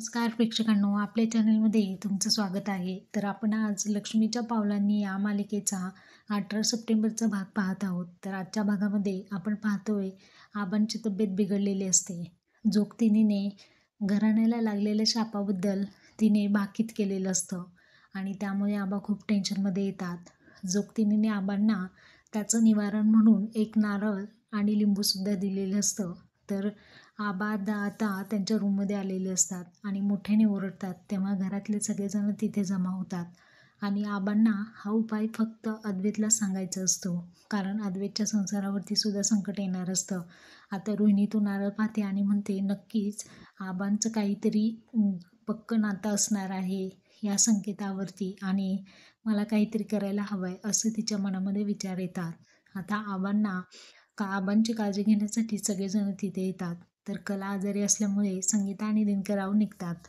नमस्कार प्रेक्षकांनो, आपल्या चॅनलमध्ये तुमचं स्वागत आहे. तर आपण आज लक्ष्मीच्या पावलांनी या मालिकेचा 18 सप्टेंबरचा भाग पाहत आहोत. तर आजच्या भागामध्ये आपण पाहतोय आबांची तब्येत बिघडलेली असते. जोगतिनीने घराण्याला लागलेल्या शापाबद्दल तिने भाकीत केलेलं असतं आणि त्यामुळे आबा खूप टेन्शनमध्ये येतात. जोगतिनीने आबांना त्याचं निवारण म्हणून एक नारळ आणि लिंबूसुद्धा दिलेलं असतं. तर आबा आता त्यांच्या रूममध्ये आलेले असतात आणि मोठ्याने ओरडतात. तेव्हा घरातले सगळेजण तिथे जमा होतात आणि आबांना हा उपाय फक्त अद्वैतला सांगायचा असतो, कारण अद्वैतच्या संसारावरती सुद्धा संकट येणार असतं. आता रोहिणी तो नारळ पाहते आणि म्हणते, नक्कीच आबांचं काहीतरी पक्कं नातं असणार आहे या संकेतावरती आणि मला काहीतरी करायला हवं आहे, असं तिच्या मनामध्ये विचार येतात. आता आबांची काळजी घेण्यासाठी सगळेजण तिथे येतात. तर कला आजारी असल्यामुळे संगीता आणि दिनकर राव निघतात